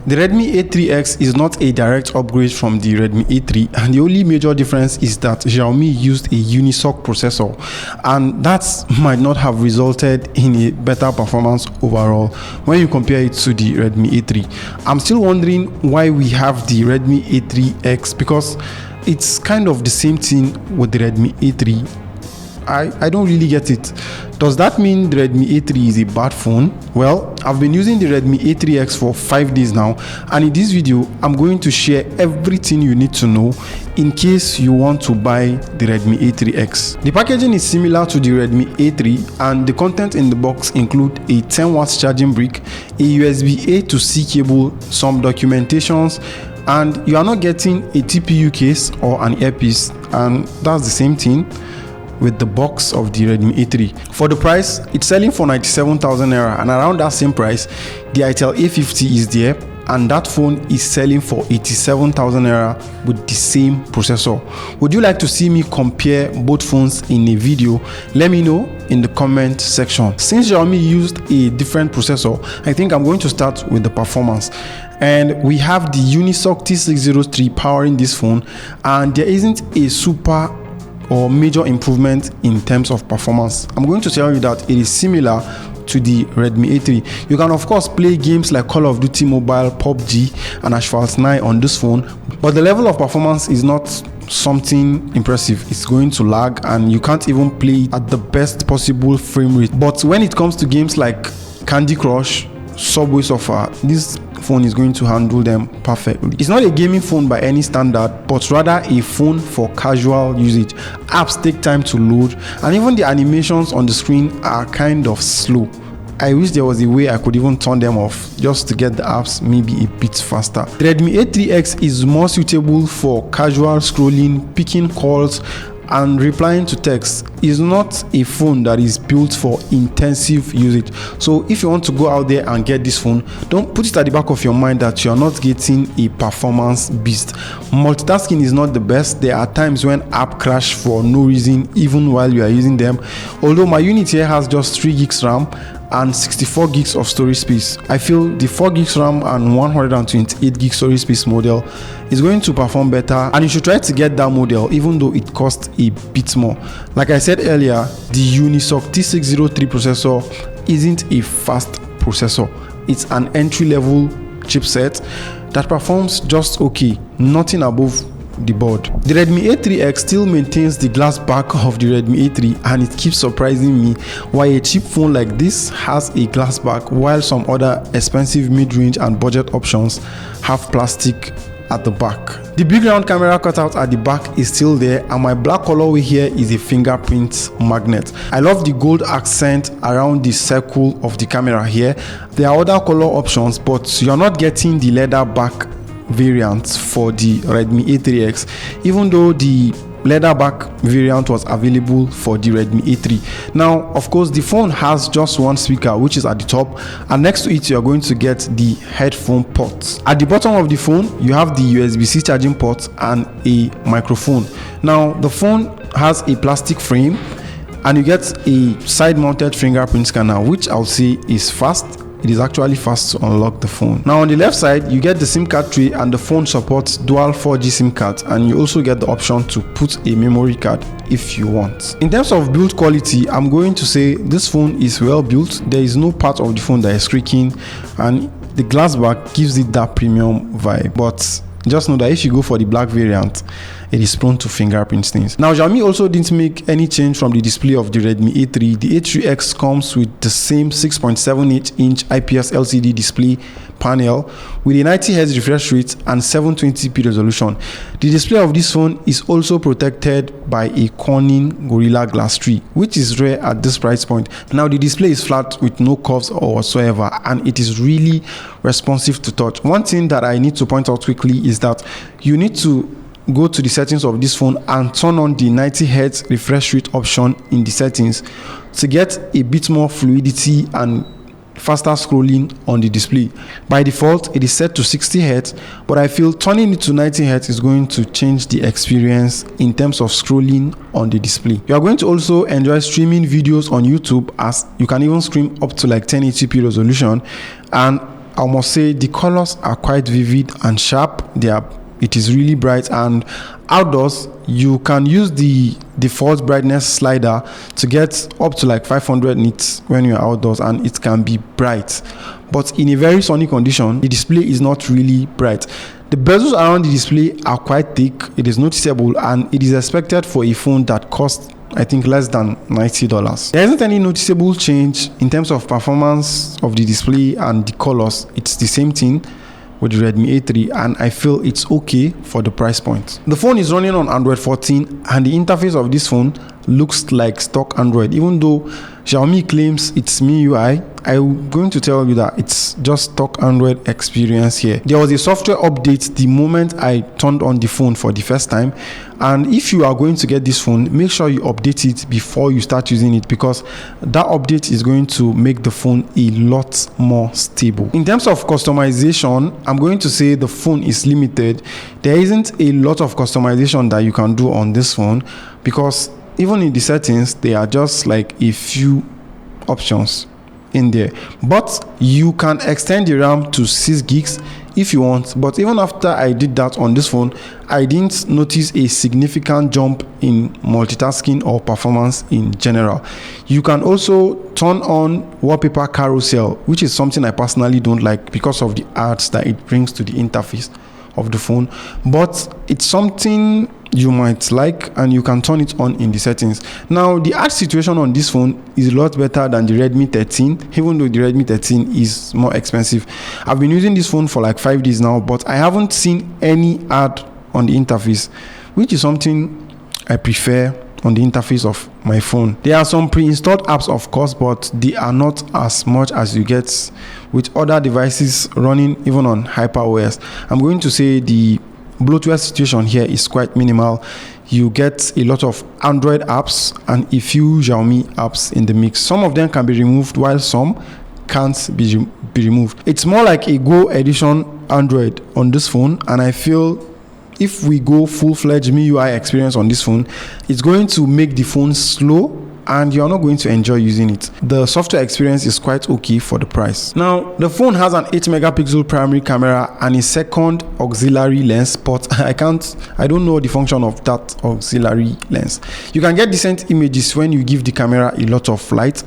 The Redmi A3X is not a direct upgrade from the Redmi A3, and the only major difference is that Xiaomi used a Unisoc processor, and that might not have resulted in a better performance overall when you compare it to the Redmi A3. I'm still wondering why we have the Redmi A3X, because it's kind of the same thing with the Redmi A3. I don't really get it. Does that mean the Redmi A3 is a bad phone? Well, I've been using the Redmi A3X for 5 days now, and in this video I'm going to share everything you need to know in case you want to buy the Redmi A3X. The packaging is similar to the Redmi A3, and the content in the box include a 10 watts charging brick, a USB A to C cable, some documentations, and you are not getting a TPU case or an earpiece, and that's the same thing with the box of the Redmi A3. For the price, it's selling for 97,000 naira, and around that same price the Itel A50 is there, and that phone is selling for 87,000 naira with the same processor. Would you like to see me compare both phones in a video? Let me know in the comment section. Since Xiaomi used a different processor, I think I'm going to start with the performance. And we have the Unisoc T603 powering this phone, and there isn't a super or major improvement in terms of performance. I'm going to tell you that it is similar to the Redmi A3. You can of course play games like Call of Duty Mobile, PUBG and Asphalt 9 on this phone, but the level of performance is not something impressive. It's going to lag, and you can't even play at the best possible frame rate. But when it comes to games like Candy Crush, Subway Surfer, this phone is going to handle them perfectly. It's not a gaming phone by any standard, but rather a phone for casual usage. Apps take time to load, and even the animations on the screen are kind of slow. I wish there was a way I could even turn them off just to get the apps maybe a bit faster. The Redmi A3X is more suitable for casual scrolling, picking calls and replying to text. Is not a phone that is built for intensive usage. So if you want to go out there and get this phone, don't put it at the back of your mind that you are not getting a performance beast. Multitasking is not the best. There are times when app crash for no reason even while you are using them. Although my unit here has just 3 gigs RAM and 64 gigs of storage space, I feel the 4 gigs RAM and 128 gig storage space model is going to perform better, and you should try to get that model even though it costs a bit more. Like I said earlier, the Unisoc T603 processor isn't a fast processor. It's an entry-level chipset that performs just okay, nothing above the board. The Redmi A3X still maintains the glass back of the Redmi A3, and it keeps surprising me why a cheap phone like this has a glass back while some other expensive mid-range and budget options have plastic at the back. The big round camera cutout at the back is still there, and my black colorway here is a fingerprint magnet. I love the gold accent around the circle of the camera here. There are other color options, but you're not getting the leather back variant for the Redmi A3X, even though the leather back variant was available for the Redmi A3. Now of course the phone has just one speaker, which is at the top, and next to it you are going to get the headphone ports. At the bottom of the phone you have the USB-C charging port and a microphone. Now the phone has a plastic frame, and you get a side mounted fingerprint scanner, which I'll say is fast. It is actually fast to unlock the phone. Now on the left side you get the SIM card tray, and the phone supports dual 4G SIM cards, and you also get the option to put a memory card if you want. In terms of build quality, I'm going to say this phone is well built. There is no part of the phone that is creaking, and the glass back gives it that premium vibe. But just know that if you go for the black variant, it is prone to fingerprint stains. Now Xiaomi also didn't make any change from the display of the Redmi A3. The A3X comes with the same 6.78-inch IPS LCD display panel with a 90Hz refresh rate and 720p resolution. The display of this phone is also protected by a Corning Gorilla Glass 3, which is rare at this price point. Now the display is flat with no curves or whatsoever, and it is really responsive to touch. One thing that I need to point out quickly is that you need to go to the settings of this phone and turn on the 90Hz refresh rate option in the settings to get a bit more fluidity and faster scrolling on the display. By default it is set to 60Hz, but I feel turning it to 90Hz is going to change the experience in terms of scrolling on the display. You are going to also enjoy streaming videos on YouTube, as you can even stream up to like 1080p resolution, and I must say the colors are quite vivid and sharp. It is really bright, and outdoors you can use the default brightness slider to get up to like 500 nits when you're outdoors, and it can be bright. But in a very sunny condition, the display is not really bright. The bezels around the display are quite thick. It is noticeable, and it is expected for a phone that costs, I think, less than $90. There isn't any noticeable change in terms of performance of the display and the colors. It's the same thing with the Redmi A3, and I feel it's okay for the price point. The phone is running on Android 14, and the interface of this phone looks like stock Android. Even though Xiaomi claims it's MIUI, I'm going to tell you that it's just stock Android experience here. There was a software update the moment I turned on the phone for the first time, and if you are going to get this phone, make sure you update it before you start using it, because that update is going to make the phone a lot more stable. In terms of customization, I'm going to say the phone is limited. There isn't a lot of customization that you can do on this phone, because even in the settings, there are just like a few options in there, but you can extend the RAM to 6 gigs if you want. But even after I did that on this phone, I didn't notice a significant jump in multitasking or performance in general. You can also turn on wallpaper carousel, which is something I personally don't like because of the ads that it brings to the interface of the phone, but it's something you might like, and you can turn it on in the settings. Now, the ad situation on this phone is a lot better than the Redmi 13, even though the Redmi 13 is more expensive. I've been using this phone for like 5 days now, but I haven't seen any ad on the interface, which is something I prefer on the interface of my phone. There are some pre-installed apps, of course, but they are not as much as you get with other devices running even on HyperOS. I'm going to say the bloatware situation here is quite minimal. You get a lot of Android apps and a few Xiaomi apps in the mix. Some of them can be removed while some can't be removed. It's more like a Go edition Android on this phone, and I feel if we go full-fledged MIUI experience on this phone, it's going to make the phone slow and you're not going to enjoy using it. The software experience is quite okay for the price. Now, the phone has an 8 megapixel primary camera and a second auxiliary lens, but I don't know the function of that auxiliary lens. You can get decent images when you give the camera a lot of light.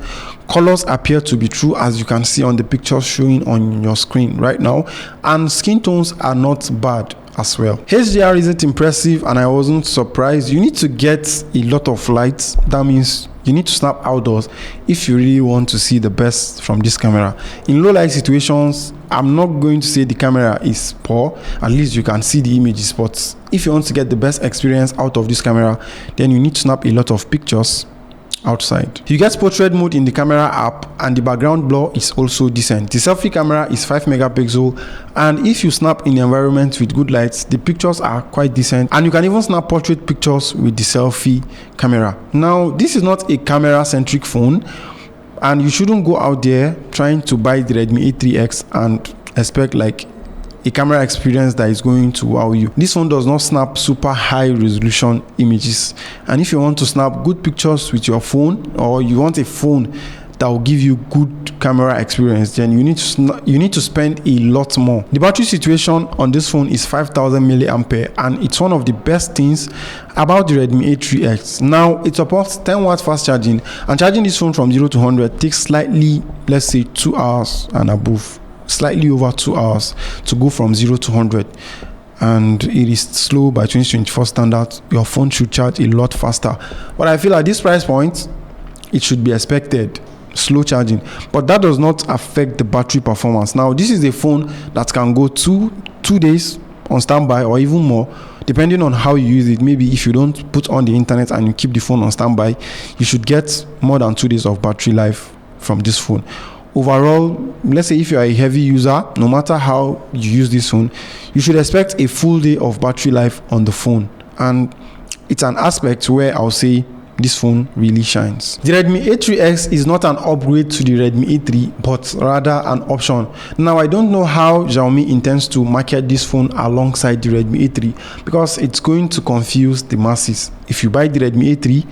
Colors appear to be true, as you can see on the pictures showing on your screen right now, and skin tones are not bad as well. HDR isn't impressive, and I wasn't surprised. You need to get a lot of light. That means you need to snap outdoors if you really want to see the best from this camera. In low light situations, I'm not going to say the camera is poor. At least you can see the images, but if you want to get the best experience out of this camera, then you need to snap a lot of pictures outside. You get portrait mode in the camera app, and the background blur is also decent. The selfie camera is 5 megapixel, and if you snap in the environment with good lights, the pictures are quite decent, and you can even snap portrait pictures with the selfie camera. Now, this is not a camera centric phone, and you shouldn't go out there trying to buy the Redmi A3X and expect like a camera experience that is going to wow you. This phone does not snap super high resolution images, and if you want to snap good pictures with your phone, or you want a phone that will give you good camera experience, then you need to spend a lot more. The battery situation on this phone is 5000 milliampere, and it's one of the best things about the Redmi A3X. Now, it supports 10 watt fast charging, and charging this phone from 0 to 100 takes slightly, let's say 2 hours and above. Slightly over 2 hours to go from 0 to 100, and it is slow by 2024 standards. Your phone should charge a lot faster, but I feel at this price point it should be expected slow charging, but that does not affect the battery performance. Now, this is a phone that can go two days on standby or even more, depending on how you use it. Maybe if you don't put on the internet and you keep the phone on standby, you should get more than 2 days of battery life from this phone. Overall, let's say if you are a heavy user, no matter how you use this phone, you should expect a full day of battery life on the phone, and it's an aspect where I'll say this phone really shines. The Redmi A3X is not an upgrade to the Redmi A3, but rather an option. Now, I don't know how Xiaomi intends to market this phone alongside the Redmi A3, because it's going to confuse the masses. If you buy the Redmi A3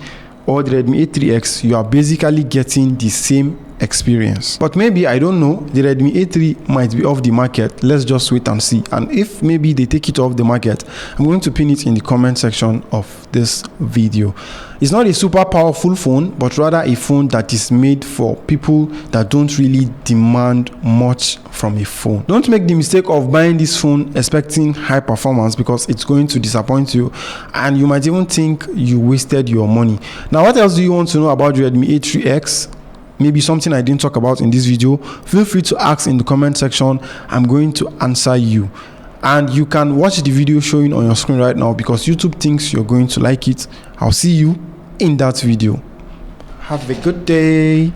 or the Redmi A3X, you are basically getting the same experience. But maybe, I don't know, the Redmi A3 might be off the market. Let's just wait and see. And if maybe they take it off the market, I'm going to pin it in the comment section of this video. It's not a super powerful phone, but rather a phone that is made for people that don't really demand much from a phone. Don't make the mistake of buying this phone expecting high performance, because it's going to disappoint you and you might even think you wasted your money. Now, what else do you want to know about the Redmi A3X? Maybe something I didn't talk about in this video. Feel free to ask in the comment section. I'm going to answer you. And you can watch the video showing on your screen right now, because YouTube thinks you're going to like it. I'll see you in that video. Have a good day.